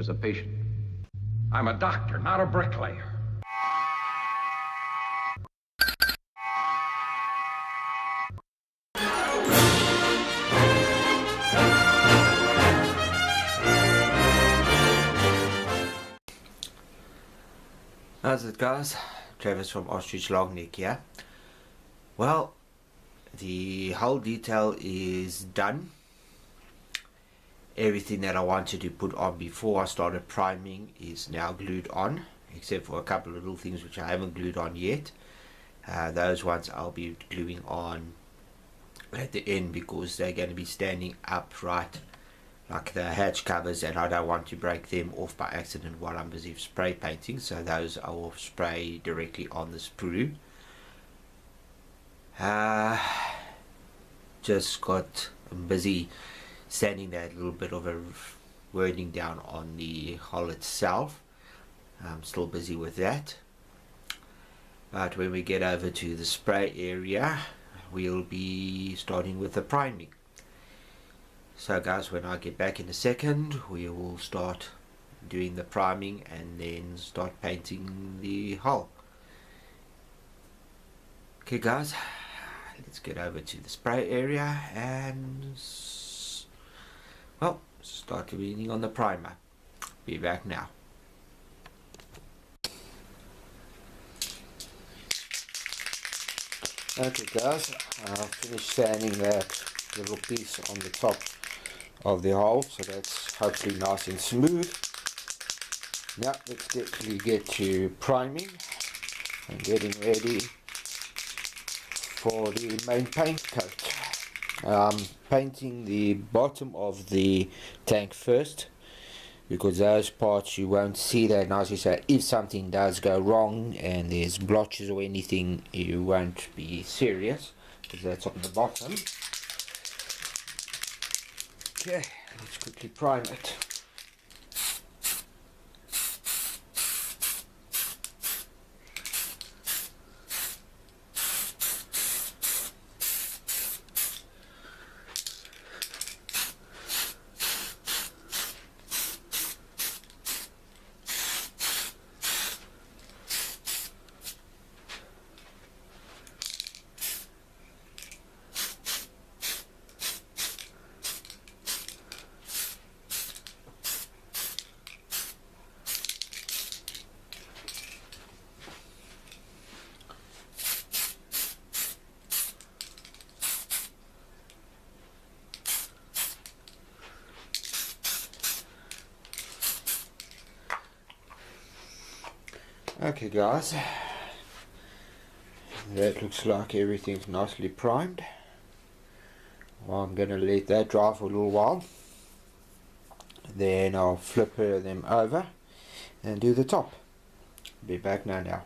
as a patient. I'm a doctor, not a bricklayer. How's it, guys? Travis from Ostrich Longneck here. Well, the whole detail is done. Everything that I wanted to put on before I started priming is now glued on, except for a couple of little things which I haven't glued on yet. Those ones I'll be gluing on at the end because they're going to be standing upright like the hatch covers, and I don't want to break them off by accident while I'm busy spray painting, so those I will spray directly on the sprue. Just got busy sanding that little bit of a wording down on the hull itself. I'm still busy with that, but when we get over to the spray area we'll be starting with the priming. So guys, when I get back in a second we will start doing the priming and then start painting the hull. Okay guys, let's get over to the spray area and well, start cleaning on the primer. Be back now. Okay guys, I've finished sanding that little piece on the top of the hull, so that's hopefully nice and smooth. Now let's get to priming and getting ready for the main paint coat. Painting the bottom of the tank first because those parts you won't see that nicely, so if something does go wrong and there's blotches or anything you won't be serious because that's on the bottom. Okay, let's quickly prime it. Okay guys, that looks like everything's nicely primed. Well, I'm going to let that dry for a little while, then I'll flip them over and do the top. Be back now.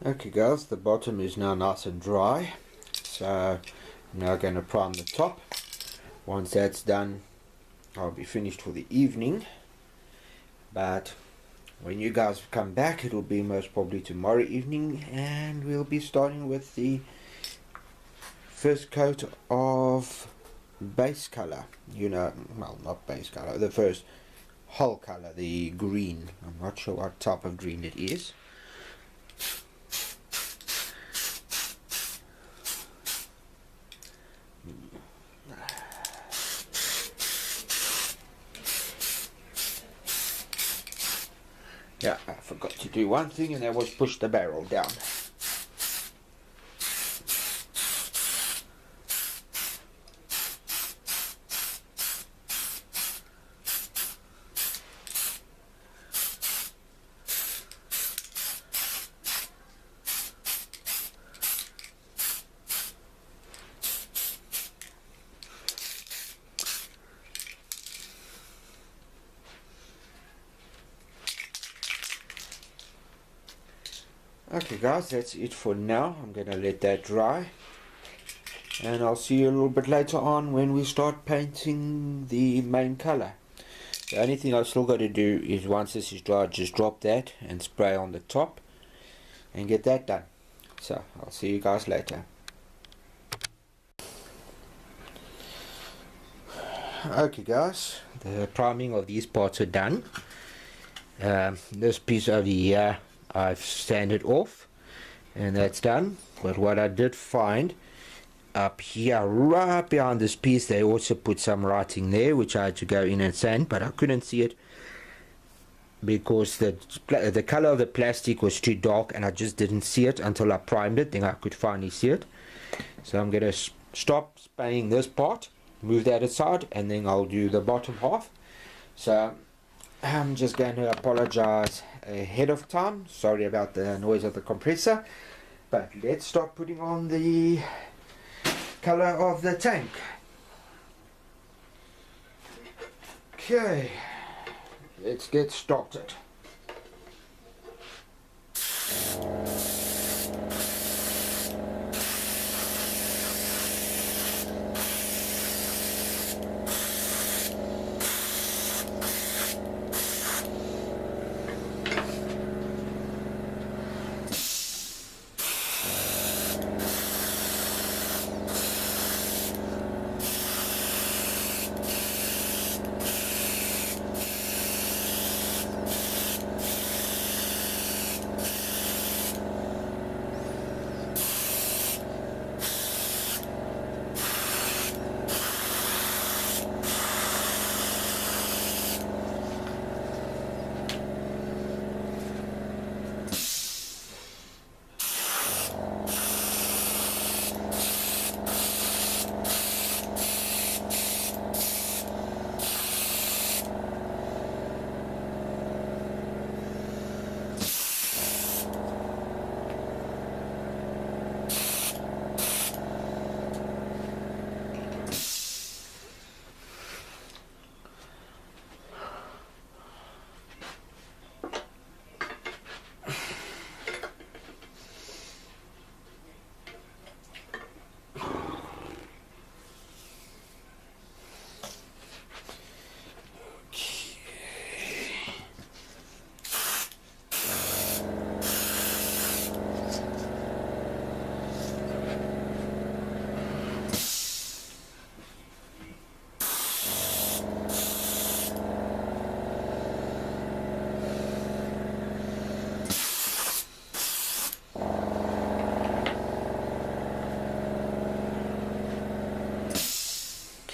Okay guys, the bottom is now nice and dry, so I'm now going to prime the top. Once that's done I'll be finished for the evening, but when you guys come back it'll be most probably tomorrow evening and we'll be starting with the first coat of base color, well, not base color, the first hull color, the green. I'm not sure what type of green it is. Yeah, I forgot to do one thing, and that was push the barrel down. Okay guys, that's it for now. I'm gonna let that dry and I'll see you a little bit later on when we start painting the main color. The only thing I've still got to do is once this is dry, just drop that and spray on the top and get that done. So I'll see you guys later. Okay guys, the priming of these parts are done. This piece over here I've sanded off and that's done. But what I did find up here, right behind this piece, they also put some writing there which I had to go in and sand, but I couldn't see it because the color of the plastic was too dark and I just didn't see it until I primed it. Then I could finally see it. So I'm going to stop spraying this part, move that aside, and then I'll do the bottom half. So I'm just going to apologize ahead of time. Sorry about the noise of the compressor. But let's start putting on the color of the tank. Okay, let's get started.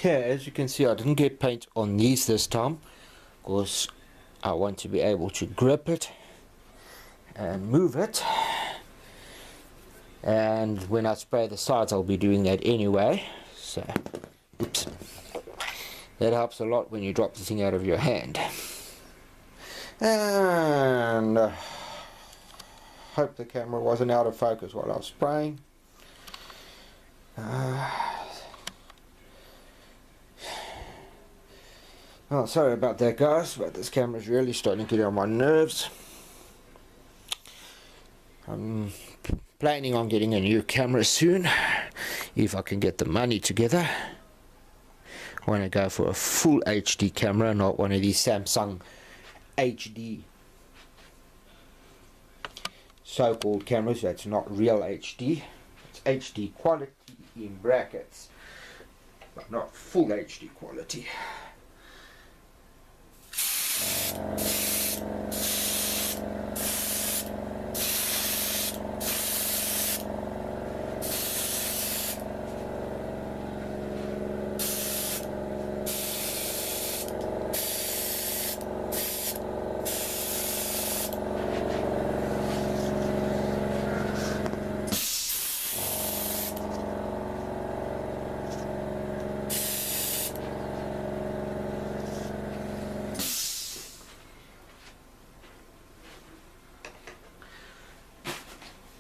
Okay, as you can see, I didn't get paint on these this time because I want to be able to grip it and move it, and when I spray the sides I'll be doing that anyway, so oops, that helps a lot when you drop the thing out of your hand. And hope the camera wasn't out of focus while I was spraying. Oh, sorry about that guys, but this camera is really starting to get on my nerves. I'm planning on getting a new camera soon, if I can get the money together. I want to go for a full HD camera, not one of these Samsung HD so-called cameras. That's not real HD. It's HD quality in brackets, but not full HD quality.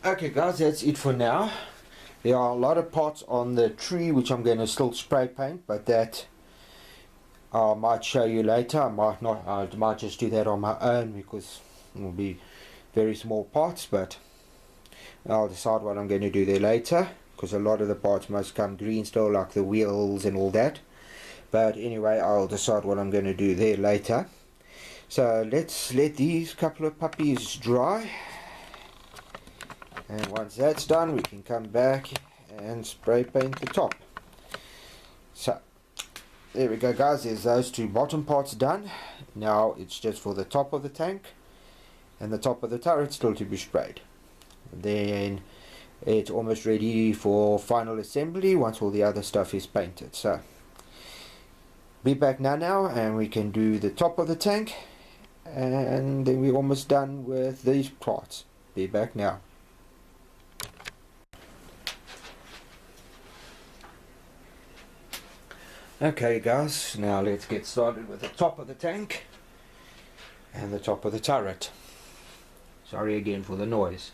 Okay guys, that's it for now. There are a lot of parts on the tree which I'm going to still spray paint, but that I might show you later. I might not. I might just do that on my own because it will be very small parts, but I'll decide what I'm going to do there later, because a lot of the parts must come green still, like the wheels and all that. But anyway, I'll decide what I'm going to do there later. So let's let these couple of puppies dry. And once that's done, we can come back and spray paint the top. So there we go guys, there's those two bottom parts done. Now it's just for the top of the tank and the top of the turret still to be sprayed. Then it's almost ready for final assembly once all the other stuff is painted. So be back now and we can do the top of the tank, and then we're almost done with these parts. Be back now. Okay guys, now let's get started with the top of the tank and the top of the turret. Sorry again for the noise.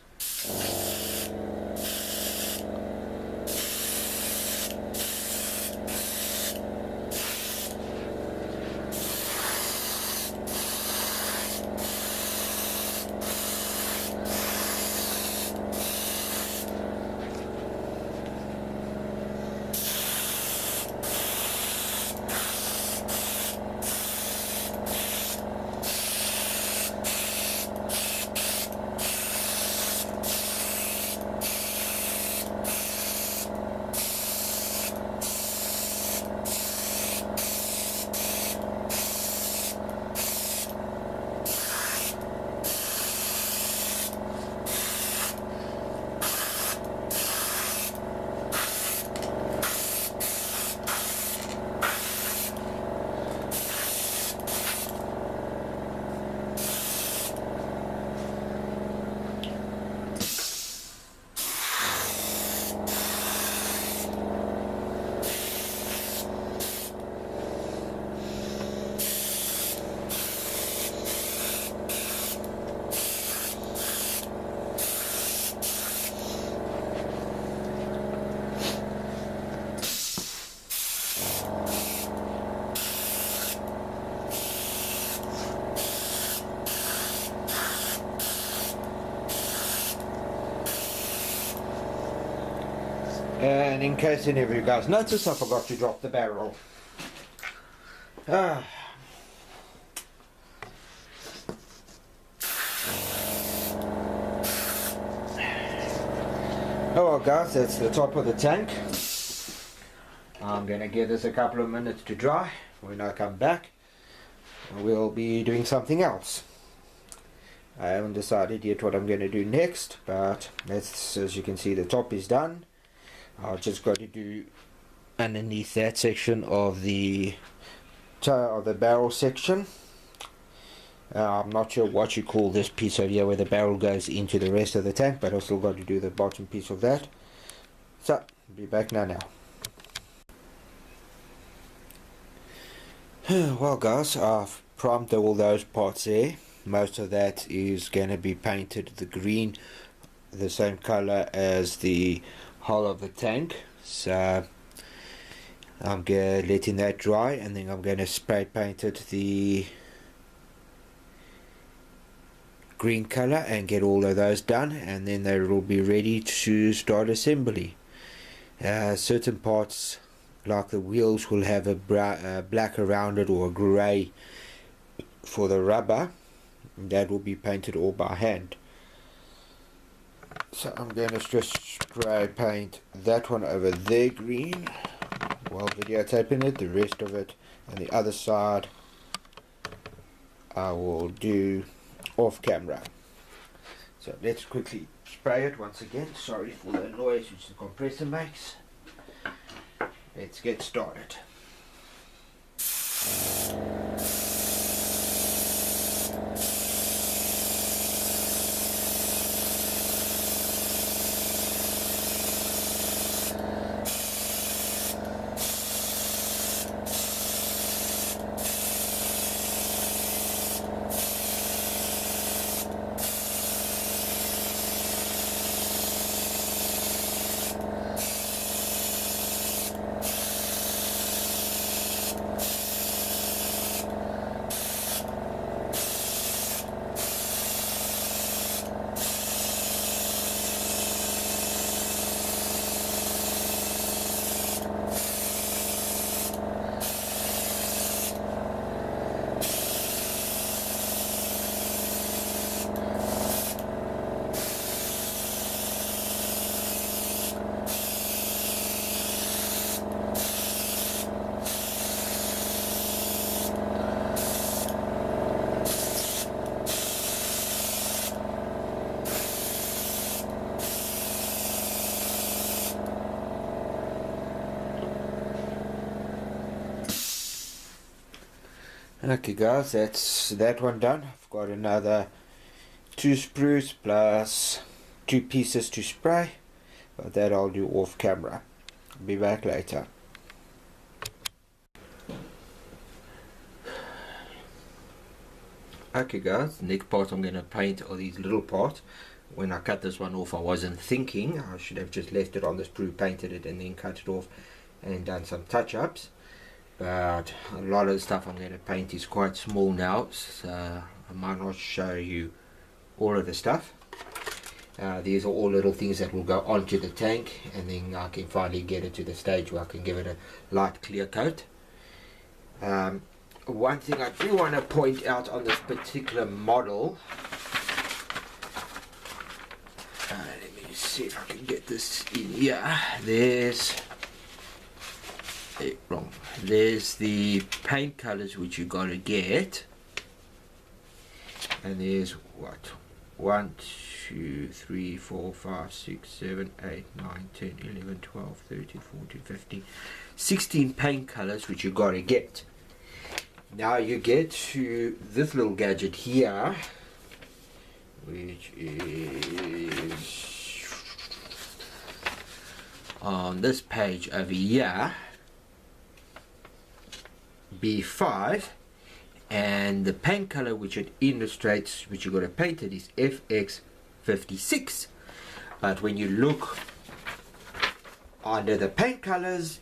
And in case any of you guys noticed, I forgot to drop the barrel. Oh well guys, that's the top of the tank. I'm going to give this a couple of minutes to dry. When I come back, we'll be doing something else. I haven't decided yet what I'm going to do next, but that's, as you can see, the top is done. I've just got to do underneath that section of the barrel section. I'm not sure what you call this piece over here where the barrel goes into the rest of the tank, but I've still got to do the bottom piece of that. So, be back now. Well guys, I've primed all those parts there. Most of that is going to be painted the green, the same color as the hull of the tank. So I'm letting that dry, and then I'm going to spray paint it the green color and get all of those done, and then they will be ready to start assembly. Certain parts like the wheels will have a black around it or a grey for the rubber. That will be painted all by hand. So I'm going to just spray paint that one over there green while videotaping it. The rest of it on the other side I will do off camera. So let's quickly spray it once again. Sorry for the noise which the compressor makes. Let's get started. Okay guys, that's that one done. I've got another 2 sprues plus 2 pieces to spray, but that I'll do off camera. I'll be back later. Okay guys, next part I'm going to paint are these little parts. When I cut this one off, I wasn't thinking. I should have just left it on the sprue, painted it, and then cut it off and done some touch-ups. But a lot of the stuff I'm going to paint is quite small now, so I might not show you all of the stuff. These are all little things that will go onto the tank, and then I can finally get it to the stage where I can give it a light clear coat. One thing I do want to point out on this particular model, let me see if I can get this in here. There's the paint colors which you gotta get, and there's what, 1, 2, 3, 4, 5, 6, 7, 8, 9, 10, 11, 12, 13, 14, 15, 16 paint colors which you gotta get. Now you get to this little gadget here, which is on this page over here, B5, and the paint color which it illustrates, which you got to paint it, is FX56. But when you look under the paint colors,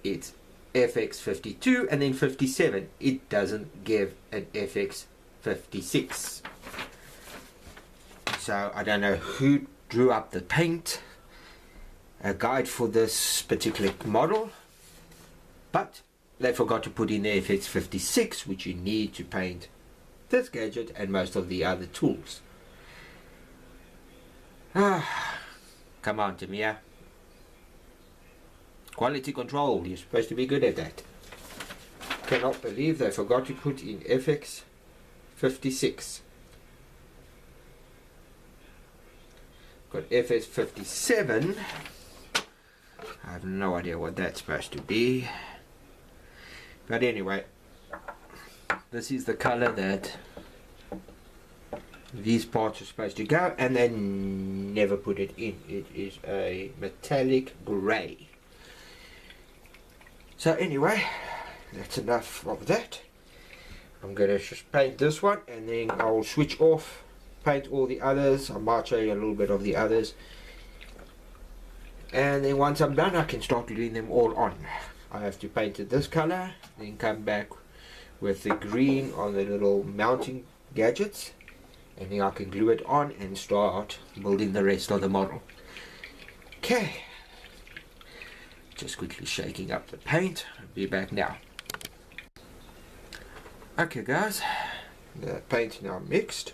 it's FX52 and then 57. It doesn't give an FX56. So I don't know who drew up the paint guide for this particular model, but they forgot to put in the FX56, which you need to paint this gadget and most of the other tools. Come on, Tamia. Quality control, you're supposed to be good at that. Cannot believe they forgot to put in FX56. Got FX57. I have no idea what that's supposed to be. But anyway, this is the color that these parts are supposed to go, and they never put it in. It is a metallic grey. So anyway, that's enough of that. I'm going to just paint this one, and then I'll switch off, paint all the others. I might show you a little bit of the others. And then once I'm done, I can start gluing them all on. I have to paint it this color, then come back with the green on the little mounting gadgets, and then I can glue it on and start building the rest of the model. Okay. Just quickly shaking up the paint. I'll be back now. Okay guys, the paint now mixed.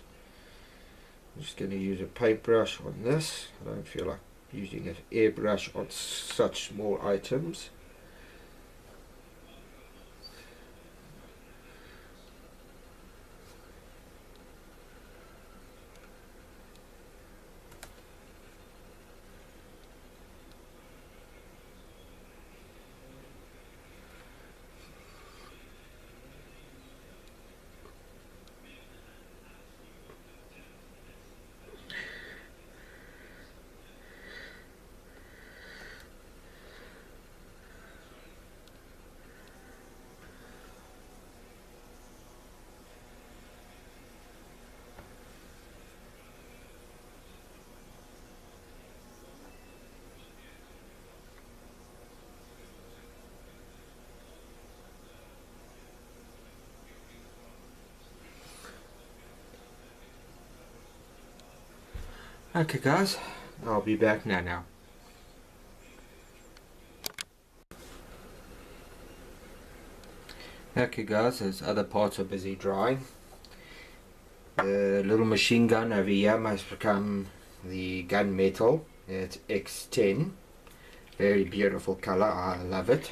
I'm just going to use a paintbrush on this. I don't feel like using an airbrush on such small items. Okay guys, I'll be back now. Okay guys, those other parts are busy drying. The little machine gun over here must become the gunmetal. It's X10. Very beautiful color, I love it.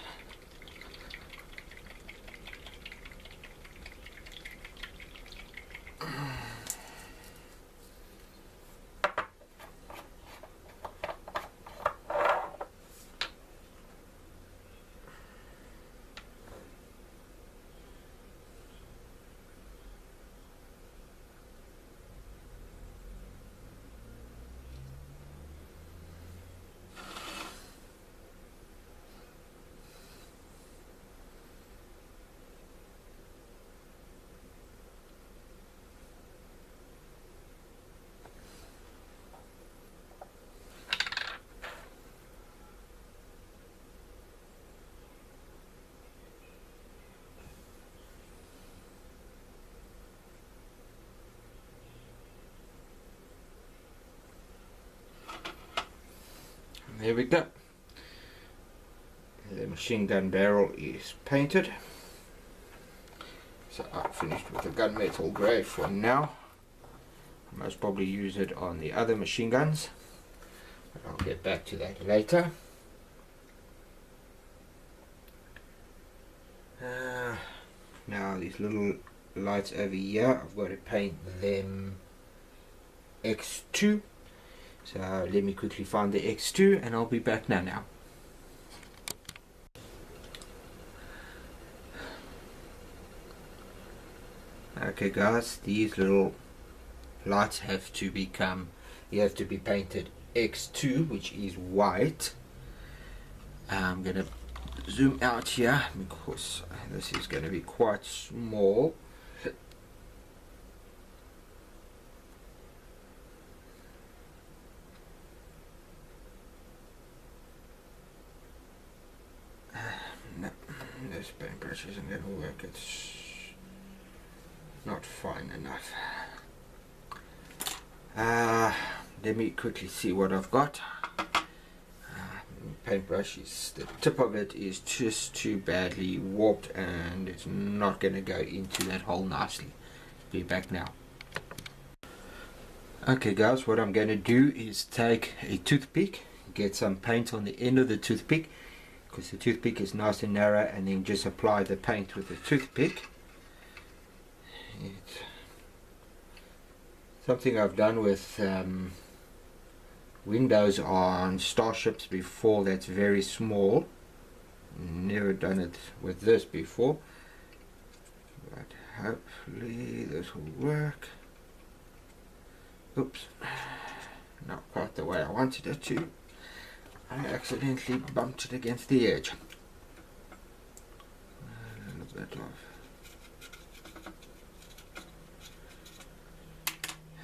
There we go. The machine gun barrel is painted. So I've finished with the gunmetal grey for now. I'll most probably use it on the other machine guns, but I'll get back to that later. Now these little lights over here, I've got to paint them X2. So let me quickly find the X2 and I'll be back now. Okay guys, these little lights have to be painted X2, which is white. I'm gonna zoom out here because this is going to be quite small. No, this paintbrush isn't going to work. It's not fine enough. Let me quickly see what I've got. Paintbrush is, the tip of it is just too badly warped and it's not going to go into that hole nicely. Be back now. Okay guys, what I'm going to do is take a toothpick, get some paint on the end of the toothpick because the toothpick is nice and narrow, and then just apply the paint with the toothpick. It's something I've done with windows on starships before. That's very small. Never done it with this before, but hopefully this will work. Oops, not quite the way I wanted it to. I accidentally bumped it against the edge. A little bit of,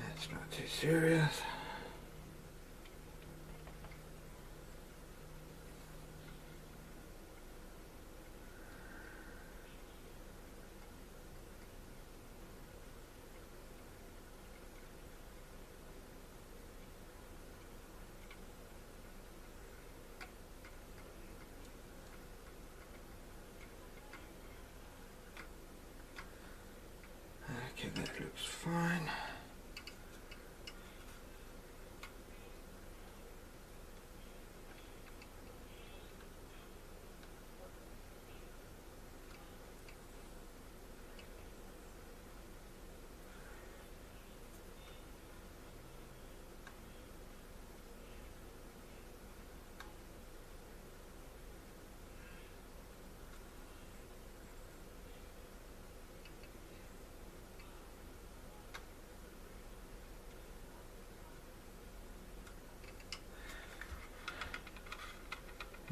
that's not too serious. Okay, that looks fine.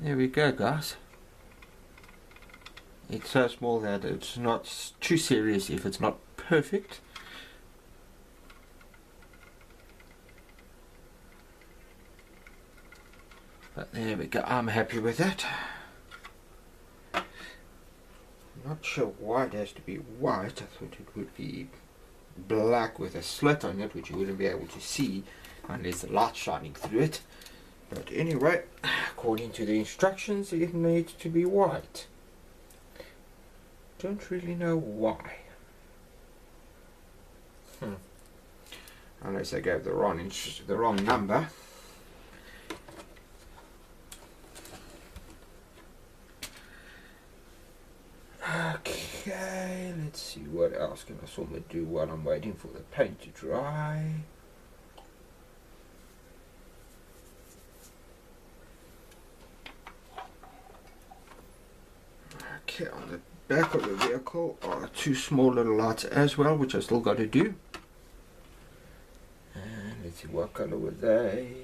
There we go guys. It's so small that it's not too serious if it's not perfect. But there we go, I'm happy with that. Not sure why it has to be white. I thought it would be black with a slit on it, which you wouldn't be able to see unless the light's shining through it. But anyway, according to the instructions, it needs to be white. Don't really know why. Unless I gave the wrong number. Okay, let's see what else can I sort of do while I'm waiting for the paint to dry. Okay, on the back of the vehicle are two small little lights as well, which I still got to do. And let's see, what color were they?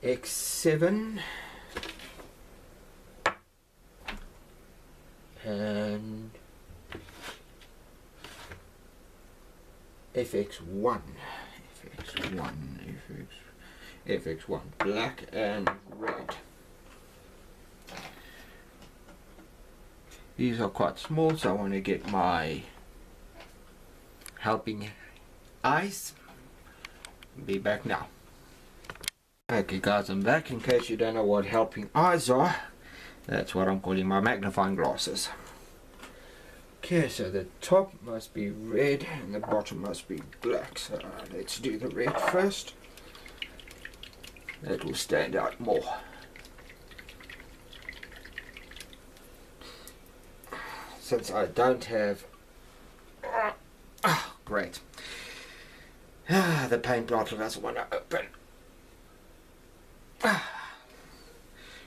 X7 and FX1, FX1, black and red. These are quite small, so I want to get my helping eyes. Be back now. Okay guys, I'm back. In case you don't know what helping eyes are, that's what I'm calling my magnifying glasses. Okay, so the top must be red and the bottom must be black. So let's do the red first. That will stand out more. Since I don't have... great. The paint bottle doesn't want to open.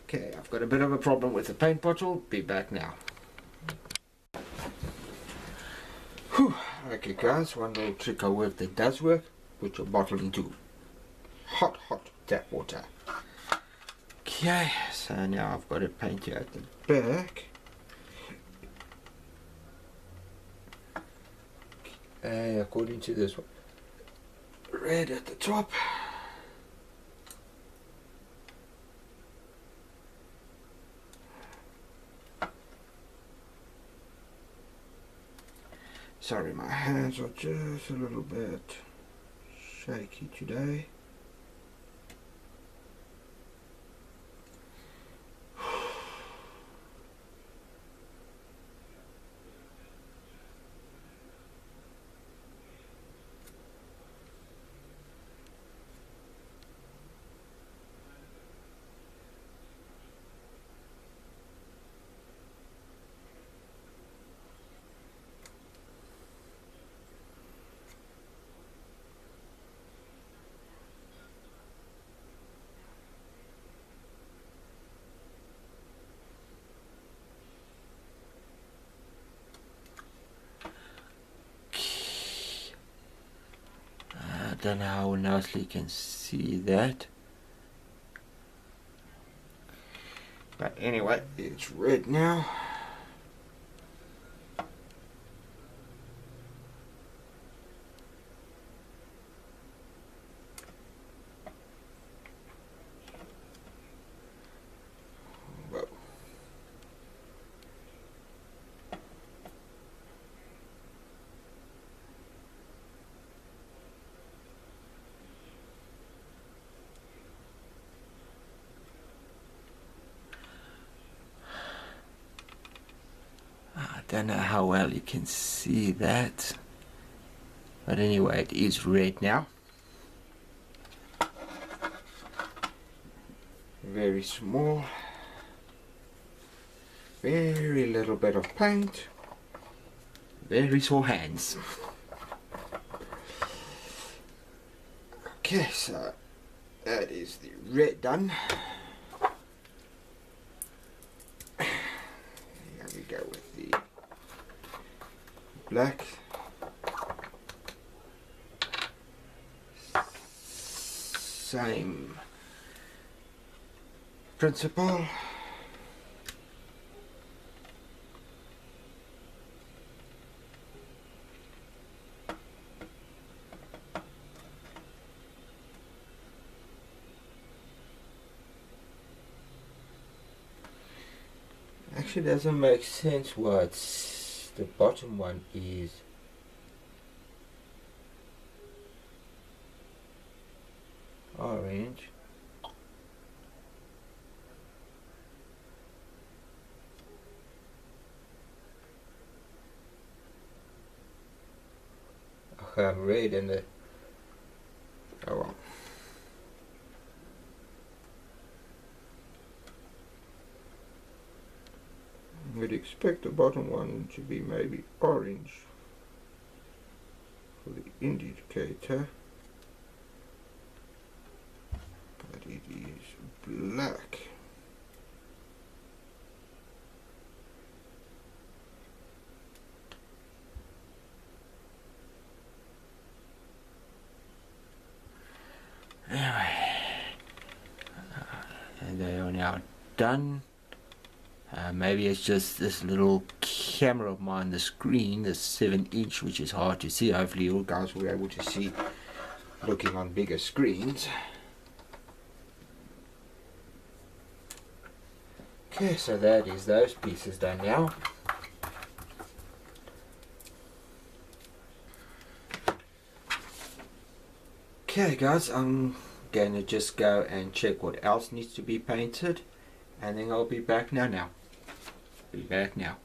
Okay, I've got a bit of a problem with the paint bottle. Be back now. Whew. Okay guys, one little trick I work that does work. Put your bottle into hot tap water. Okay, so now I've got it painted at the back. According to this one, red at the top. Sorry, my hands are just a little bit shaky today. I don't know how nicely you can see that, but anyway, it's red now. Whoa. I don't know how well you can see that, but anyway, it is red now. Very small, very little bit of paint, very sore hands. Okay, so that is the red done. Here we go with the black. Same principle. Actually doesn't make sense what the bottom one is. Orange. I have red in the... oh well. We'd expect the bottom one to be maybe orange for the indicator, but it is black. Anyway, and they are now done. Maybe it's just this little camera of mine, the screen, the 7-inch, which is hard to see. Hopefully you guys will be able to see looking on bigger screens. Okay, so that is those pieces done now. Okay guys, I'm gonna just go and check what else needs to be painted, and then I'll be back now. Be back now.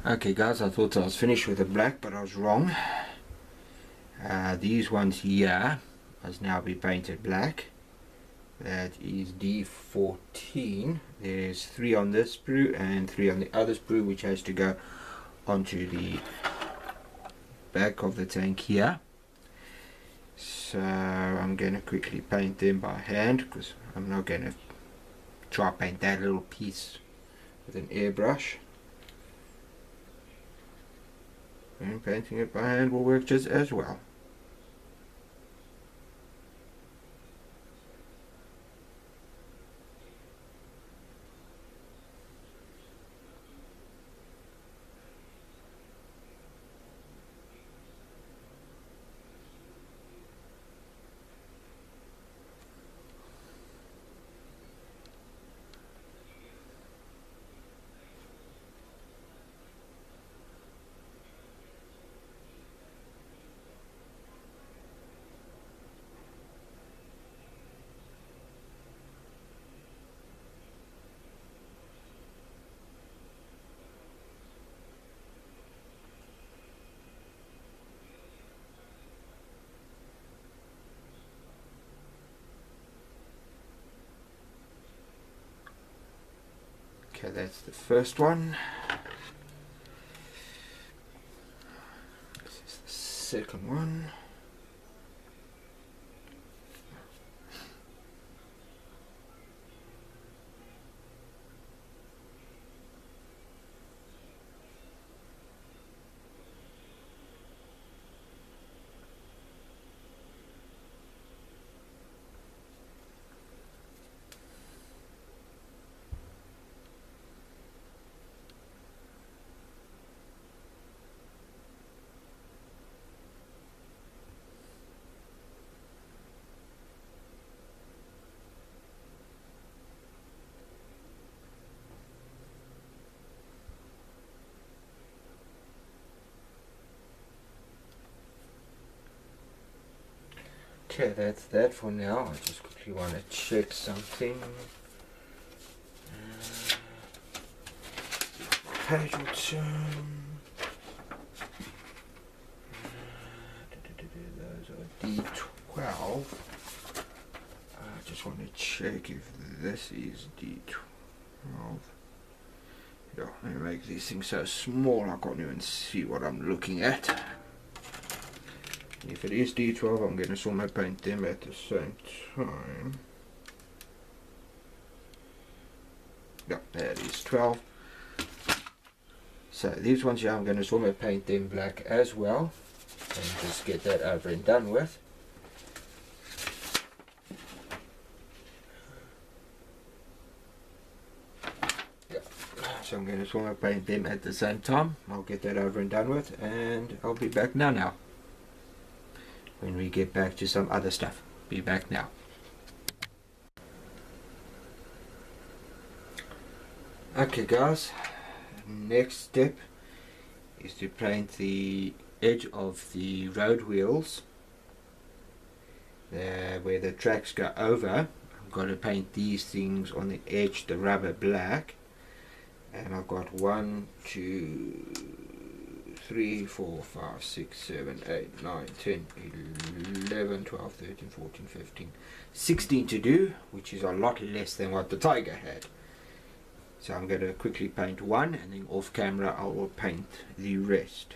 Okay guys, I thought I was finished with the black, but I was wrong. These ones here must now be painted black. That is D14. There's 3 on this sprue and 3 on the other sprue, which has to go onto the back of the tank here. So I'm going to quickly paint them by hand, because I'm not going to try paint that little piece with an airbrush. And painting it by hand will work just as well. Okay, that's the first one. This is the second one. Okay, that's that for now. I just quickly want to check something. Page or two. Those are D12. I just want to check if this is D12. Yeah, I make these things so small I can't even see what I'm looking at. If it is D12, I'm going to sort my paint them at the same time. Yeah, that is 12. So these ones here, I'm going to sort my paint them black as well, and just get that over and done with. Yeah. So I'm going to sort my paint them at the same time. I'll get that over and done with, and I'll be back now. When we get back to some other stuff. Be back now. Okay guys, next step is to paint the edge of the road wheels where the tracks go over. I've got to paint these things on the edge, the rubber black, and I've got 1, 2, 3, 4, 5, 6, 7, 8, 9, 10, 11, 12, 13, 14, 15, 16 to do, which is a lot less than what the Tiger had. So I'm going to quickly paint one, and then off camera I will paint the rest.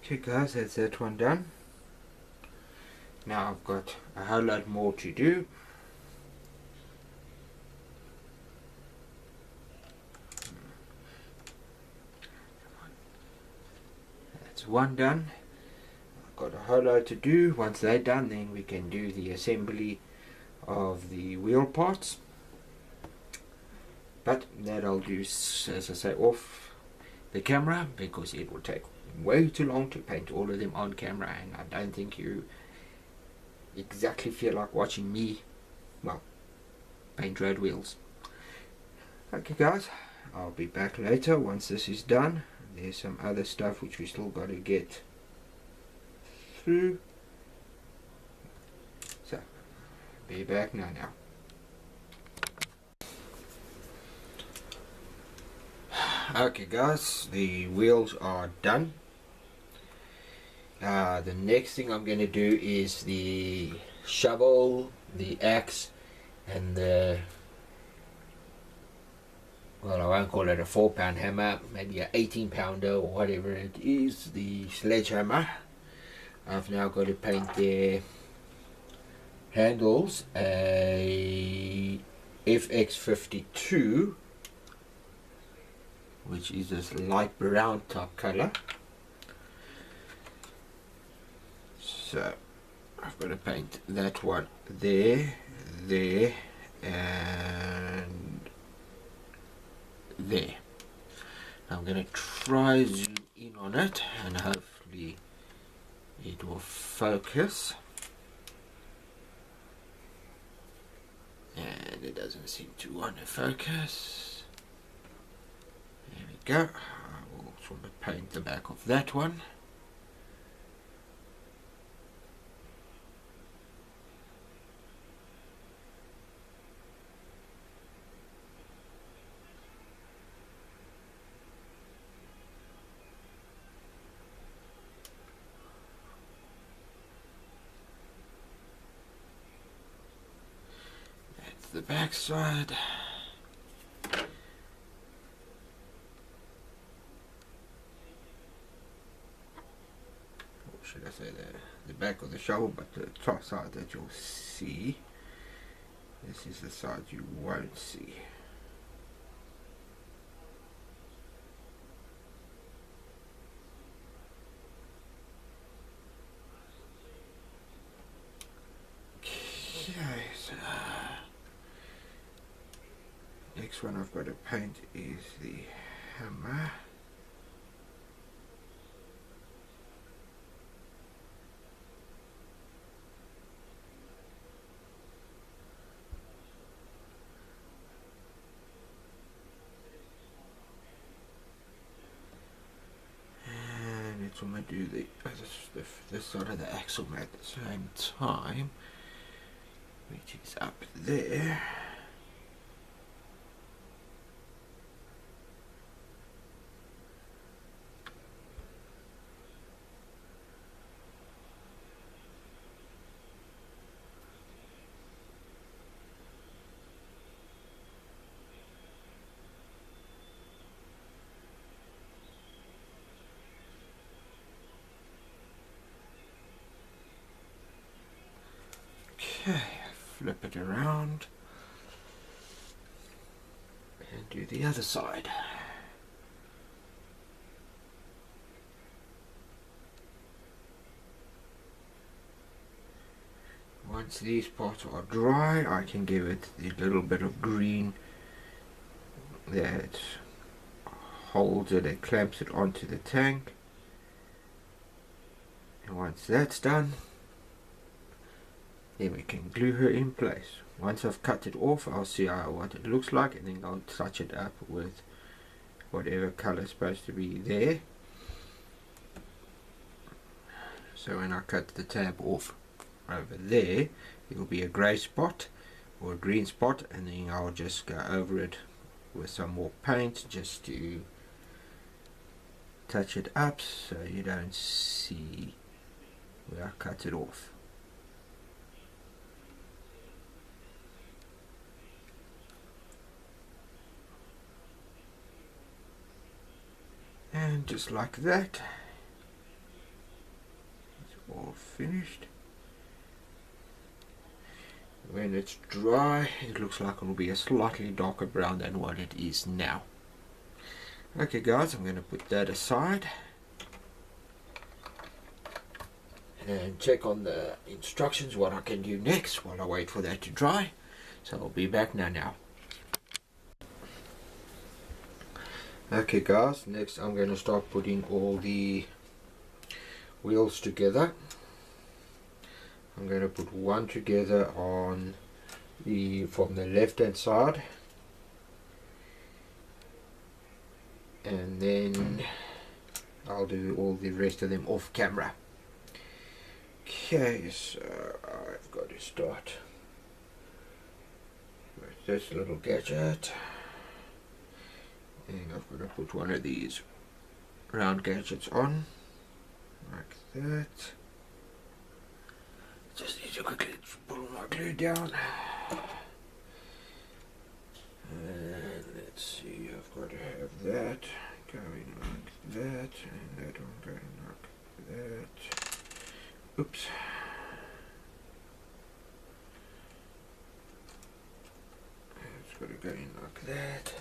Okay guys, that's that one done. Now I've got a whole lot more to do. That's one done. I've got a whole lot to do. Once they're done, then we can do the assembly of the wheel parts. But that I'll do, as I say, off the camera, because it will take way too long to paint all of them on camera, and I don't think you exactly feel like watching me, well, paint road wheels. Okay guys, I'll be back later once this is done. There's some other stuff which we still got to get through, so be back now. Okay guys, the wheels are done. The next thing I'm going to do is the shovel, the axe, and the, well, I won't call it a 4-pound hammer, maybe an 18-pounder or whatever it is, the sledgehammer. I've now got to paint their handles a FX52, which is this light brown type color. So I've got to paint that one there, and there. I'm going to try zoom in on it, and hopefully it will focus. And it doesn't seem to want to focus. There we go. I will sort of paint the back of that one. That's the back side. Should I say the back of the shovel, but the top side that you'll see. This is the side you won't see. Okay, so next one I've got to paint is the hammer. So I'm going to do this side of the axle at the same time, which is up there. Okay, flip it around and do the other side. Once these parts are dry, I can give it the little bit of green that holds it and clamps it onto the tank. And once that's done, then we can glue her in place. Once I've cut it off, I'll see what it looks like, and then I'll touch it up with whatever color is supposed to be there. So when I cut the tab off over there, it will be a grey spot or a green spot, and then I'll just go over it with some more paint just to touch it up so you don't see where I cut it off. And just like that, all finished. When it's dry, it looks like it will be a slightly darker brown than what it is now. Okay guys, I'm going to put that aside and check on the instructions what I can do next while I wait for that to dry. So I'll be back now. Okay guys, next I'm going to start putting all the wheels together. I'm going to put one together on from the left hand side, and then I'll do all the rest of them off camera. Okay, so I've got to start with this little gadget, and I've got to put one of these round gadgets on like that. Just need to quickly pull my glue down, and let's see, I've got to have that going like that, and that one going like that. Oops. It's got to go in like that.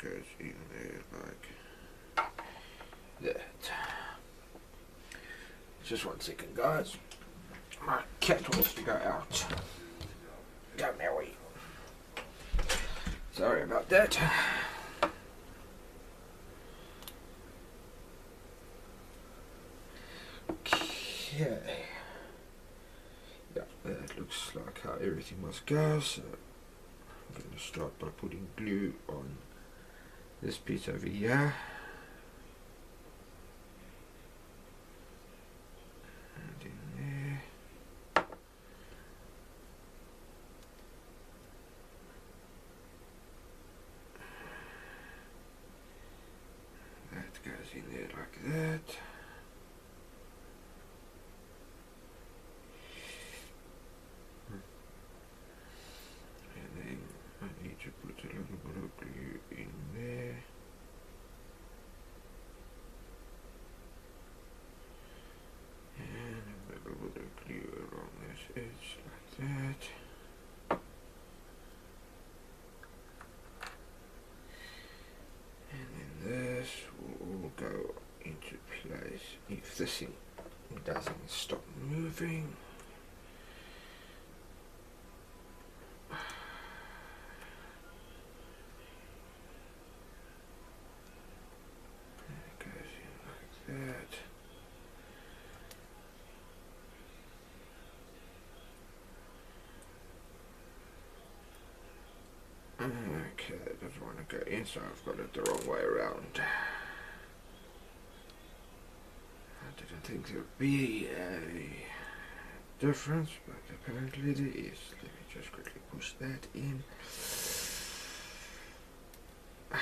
Goes in there like that. Just 1 second guys, my cat wants to go out. Go Maui. Sorry about that. Okay, yeah, that looks like how everything must go. So I'm going to start by putting glue on this piece over here, and in there. That goes in there like that. And then I need to put a little bit of glue in there. And a little bit of glue along this edge like that. And then this will all go into place if this thing doesn't stop moving. It goes in like that. Okay, it doesn't want to go in, so I've got it the wrong way around. I didn't think there would be a difference, but apparently there is. Let me just quickly push that in. Okay.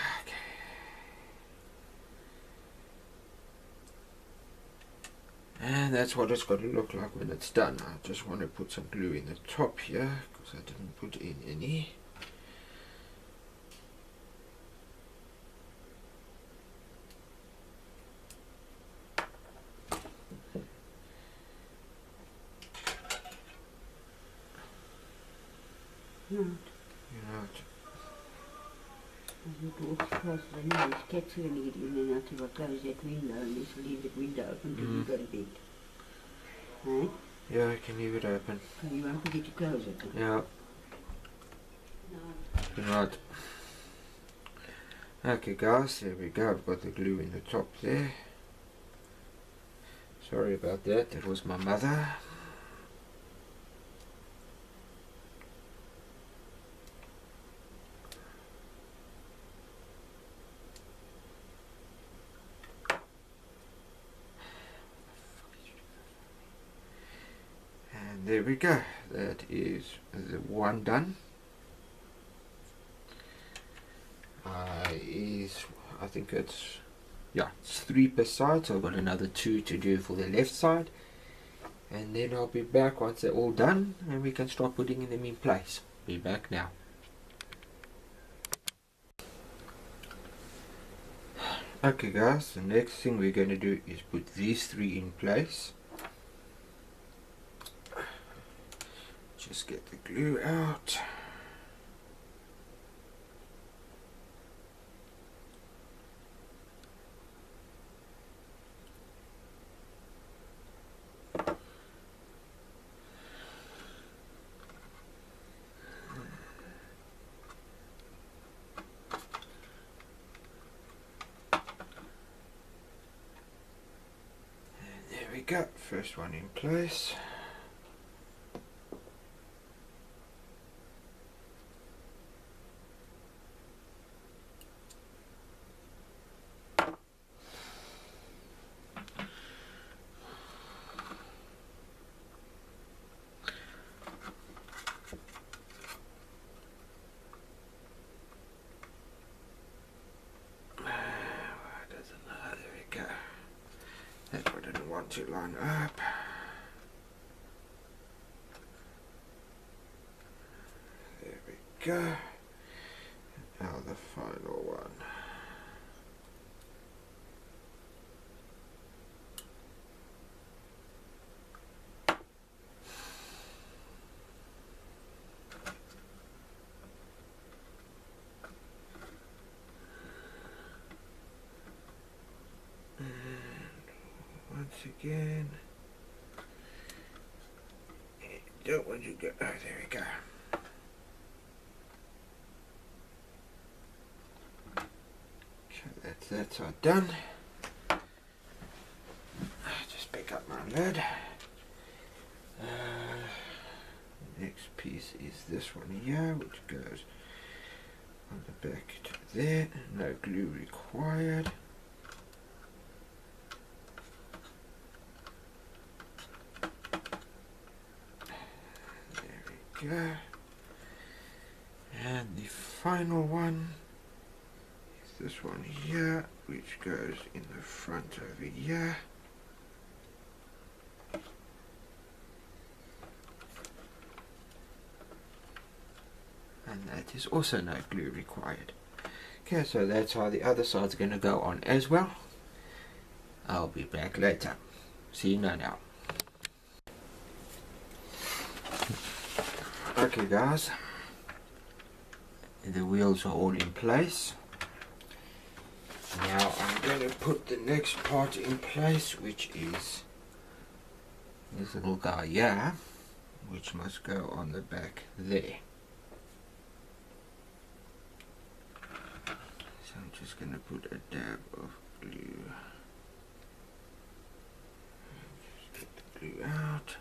And that's what it's got to look like when it's done. I just want to put some glue in the top here, because I didn't put in any. Right. Right. As we walk across the night, cats are going to get in and out if I close that window, and just leave that window open till you've got a bed. Hey? Yeah, I can leave it open. So you won't forget to close it. Yeah. Right. Okay guys, there we go. I've got the glue in the top there. Sorry about that, that was my mother. there we go. That is the one done. I think it's, yeah, it's 3 per side, so I've got another 2 to do for the left side, and then I'll be back once they're all done and we can start putting them in place. Be back now. Okay guys, the next thing we're going to do is put these 3 in place. Just get the glue out. There we go, first one in place. That's what I didn't want to line up. There we go. Now the final one. Once again, don't want you to go. Oh, there we go. Okay, that's all done. Just pick up my lid. Next piece is this one here, which goes on the back to there. No glue required. Go. And the final one is this one here, which goes in the front over here. And that is also no glue required. Okay, so that's how the other side's going to go on as well. I'll be back later. See you now. Okay guys, the wheels are all in place. Now I'm going to put the next part in place, which is this little guy here, which must go on the back there. So I'm just going to put a dab of glue. Just get the glue out.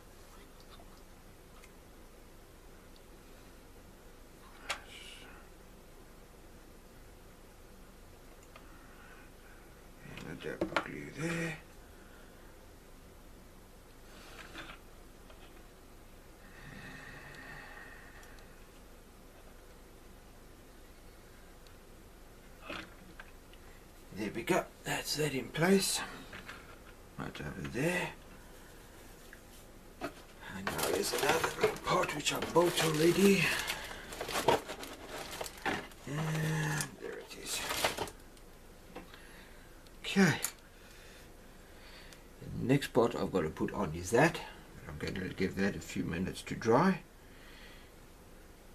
Dab of glue there. There we go, that's that in place, right over there. And now there's another little part which I built already. And there it is. Okay. The next part I've got to put on is that. I'm going to give that a few minutes to dry,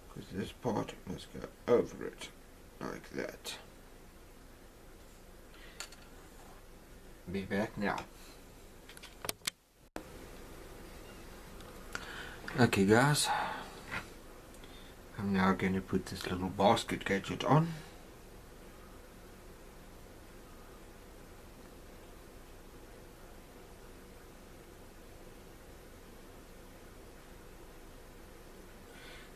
because this part must go over it like that. Be back now. Okay guys, I'm now going to put this little basket gadget on.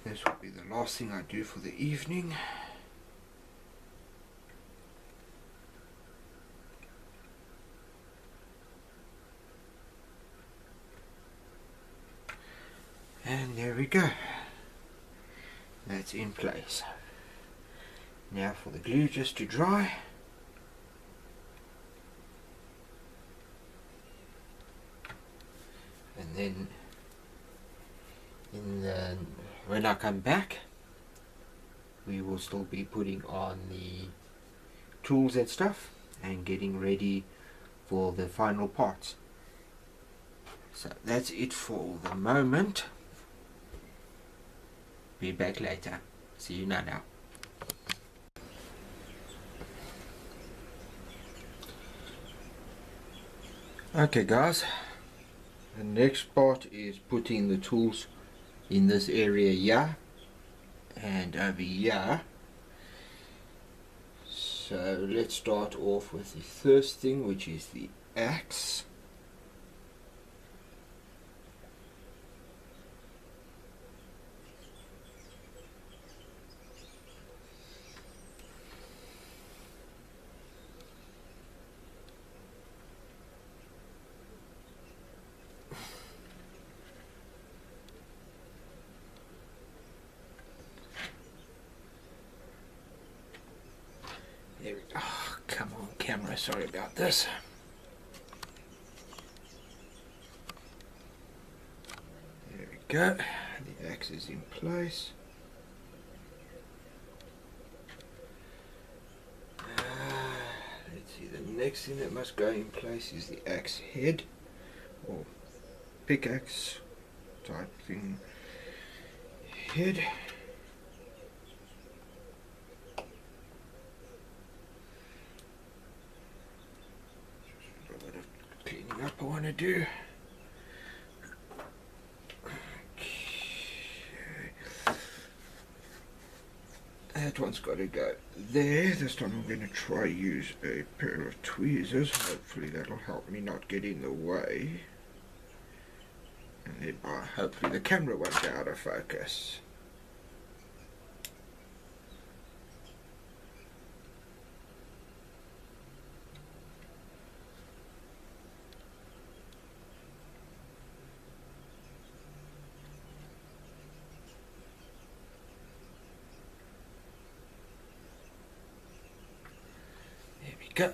This will be the last thing I do for the evening. There we go. That's in place. Now for the glue just to dry. And then when I come back, we will still be putting on the tools and stuff and getting ready for the final parts. So that's it for the moment. Be back later. See you now. Okay guys, the next part is putting the tools in this area here and over here. So let's start off with the first thing, which is the axe. There we go. Oh, come on camera, sorry about this. There we go. The axe is in place. Let's see, the next thing that must go in place is the axe head, or pickaxe type thing head. Cleaning up I want to do. Okay. That one's got to go there. This time I'm going to try use a pair of tweezers. Hopefully that'll help me not get in the way. And then hopefully the camera won't go out of focus.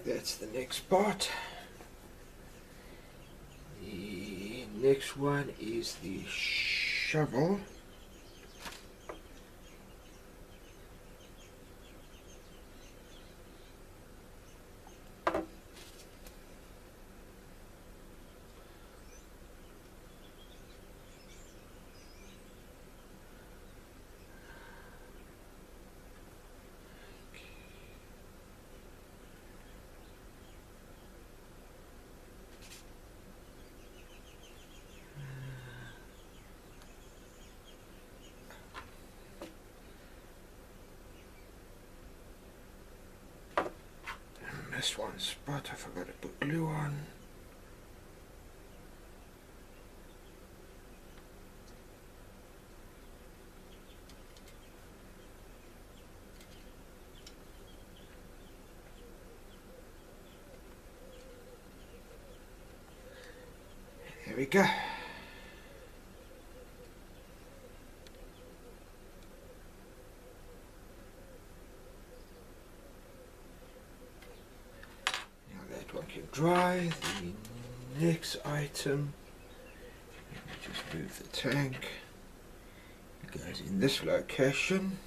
That's the next part. The next one is the shovel. Missed one spot, I forgot to put glue on. There we go. Can dry. The next item, let me just move the tank. It goes in this location.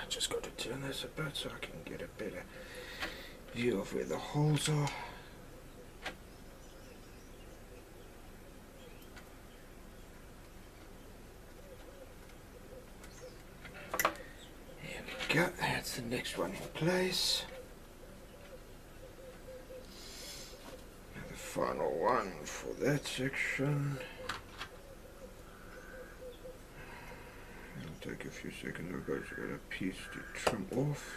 Just got to turn this a bit so I can get a better view of where the holes are. There we go, that's the next one in place. And the final one for that section. It'll take a few seconds. I've got a piece to trim off.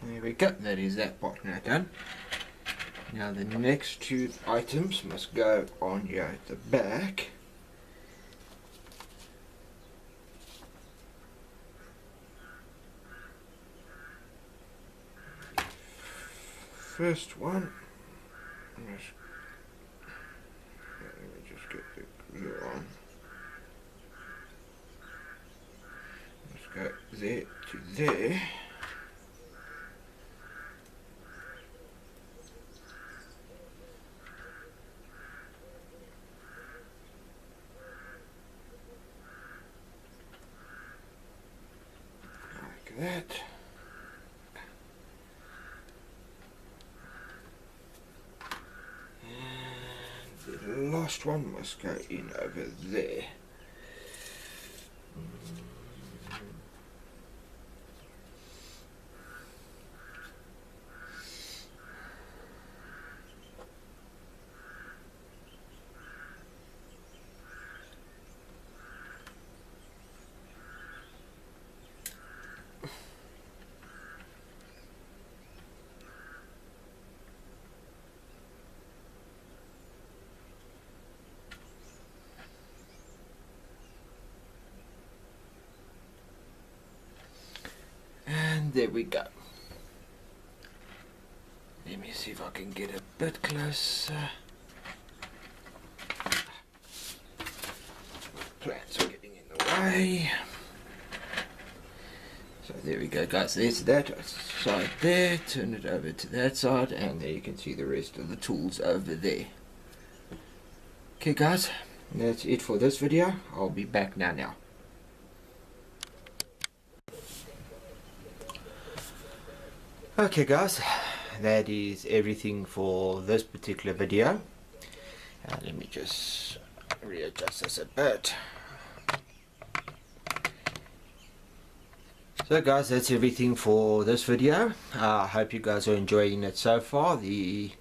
There we go, that is that part now done. Now the next two items must go on here at the back. First one, let me just get the glue on. Let's go there to there. That. And the last one must go in over there. And there we go. Let me see if I can get a bit closer. Plants are getting in the way. So there we go, guys. There's that side there. Turn it over to that side, and there you can see the rest of the tools over there. Okay, guys, that's it for this video. I'll be back now. Okay, guys, that is everything for this particular video. Let me just readjust this a bit. So guys, that's everything for this video. I hope you guys are enjoying it so far. The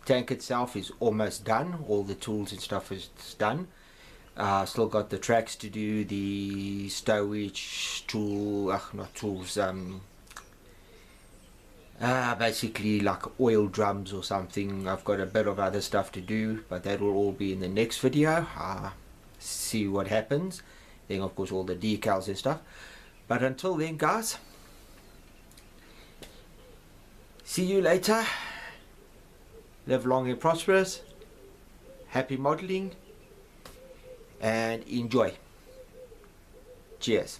tank itself is almost done. All the tools and stuff is done. Still got the tracks to do, the stowage tool, not tools, basically like oil drums or something. I've got a bit of other stuff to do, but that will all be in the next video. See what happens. Then of course all the decals and stuff. But until then, guys, see you later. Live long and prosperous. Happy modeling and enjoy. Cheers.